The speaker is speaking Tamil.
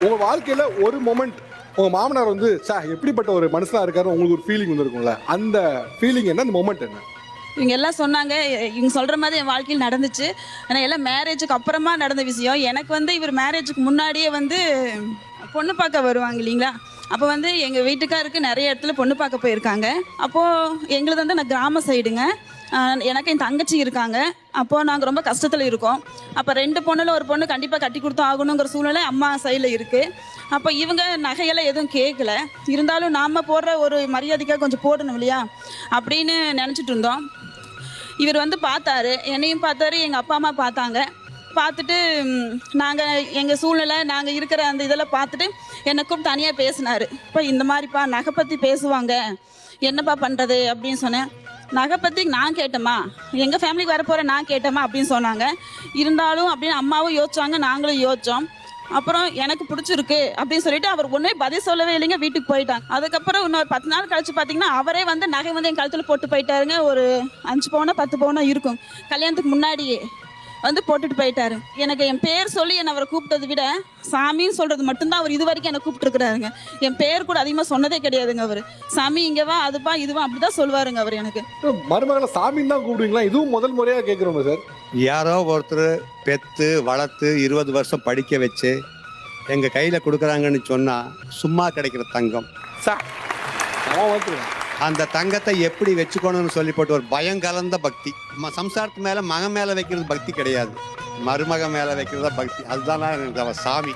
உங்க வாழ்க்கையில ஒரு மொமெண்ட் உங்க மாமனார் வந்து எப்படிப்பட்ட ஒரு மனுஷனா இருக்காரு உங்களுக்கு ஒரு ஃபீலிங் வந்திருக்கும்ல, அந்த ஃபீலிங் என்ன, அந்த மொமெண்ட் என்ன? இவங்க எல்லாம் சொன்னாங்க, இவங்க சொல்ற மாதிரி என் வாழ்க்கையில் நடந்துச்சு. ஆனா எல்லாம் மேரேஜுக்கு அப்புறமா நடந்த விஷயம். எனக்கு வந்து இவர் மேரேஜுக்கு முன்னாடியே வந்து பொண்ணு பார்க்க வருவாங்க இல்லைங்களா? அப்போ வந்து எங்க வீட்டுக்காருக்கு நெறைய இடத்துல பொண்ணு பார்க்க போயிருக்காங்க. அப்போ எங்களுது வந்து நான் கிராம சைடுங்க. அ எனக்கு என் தங்கச்சி இருக்காங்க. அப்போ நாங்க ரொம்ப கஷ்டத்துல இருக்கோம். அப்ப 2 பொண்ணுல 1 பொண்ணு கண்டிப்பா கட்டி குடுத்து ஆகணுங்கிற சூழ்நிலை அம்மா சைடுல இருக்கு. அப்ப இவங்க நகையெல்லாம் எதுவும் கேட்கல. இருந்தாலும் நாம போடுற ஒரு மரியாதைக்காக கொஞ்சம் போடணும் இல்லையா? அப்படின்னு நெனச்சுட்டு இருந்தோம். இவர் வந்து பார்த்தாரு. என்னையும் பார்த்தாரு, எங்க அப்பா, அம்மா பார்த்தாங்க. பார்த்துட்டு நாங்க எங்க சூழ்நிலை, நாங்க இருக்கிற அந்த இதெல்லாம் பார்த்துட்டு, என்ன கூப்பிட்டு தனியா பேசினாரு. "அப்பா இந்த மாரிப்பா நகை பத்தி பேசுவாங்க. என்னப்பா பண்றது?" அப்படின்னு சொன்னேன். "நகை பத்தி நான் கேட்டேம்மா. எங்க ஃபேமிலிக்கு வரப்போற நான் கேட்டேம்மா" அப்படின்னு சொன்னாங்க. இருந்தாலும் அப்படின்னு அம்மாவும் யோசிச்சாங்க, நாங்களும் யோசிச்சோம். அப்புறம் எனக்கு பிடிச்சிருக்கு அப்படின்னு சொல்லிட்டு அவர் ஒண்ணுமே பதில் சொல்லவே இல்லைங்க. வீட்டுக்கு போயிட்டாங்க. அதுக்கப்புறம் இன்னொரு 10 நாள் கழிச்சு பார்த்தீங்கன்னா, அவரே வந்து நகை வந்து என் கழுத்துல போட்டு போயிட்டாருங்க. ஒரு 5 பவுனோ, 10 பவுனோ இருக்கும். கல்யாணத்துக்கு முன்னாடியே வந்து போட்டுட்டு போயிட்டாரு. எனக்கு என் பேர் சொல்லி என்ன அவர கூப்பிட்டத விட, சாமின்னு சொல்றது மட்டும் தான் அவர் இதுவரைக்கும் என்ன கூப்பிட்டுருக்கிறாருங்க. என் பேர் கூட அதிகமா சொன்னதே கிடையாதுங்க அவரு. சாமி இங்க வா, அதுப்பா, இதுவா அப்படிதான் சொல்லுவாருங்க அவரு எனக்கு. மருமகளை சாமின்னு தான் கூப்பிடுவீங்களா? இதுவும் முதல் முறையா கேட்கிறோம் சார். யாரோ ஒருத்தர் பெத்து வளர்த்து 20 வருஷம் படிக்க வச்சு எங்கள் கையில் கொடுக்குறாங்கன்னு சொன்னால் சும்மா கிடைக்கிற தங்கம். சார் அவன் வந்துருவேன். அந்த தங்கத்தை எப்படி வச்சுக்கணும்னு சொல்லி போட்டு ஒரு பயம் கலந்த பக்தி. சம்சாரத்து மேலே மகன் மேலே வைக்கிறது பக்தி கிடையாது, மருமக மேலே வைக்கிறதா பக்தி. அதுதான் எனக்கு அவ சாமி.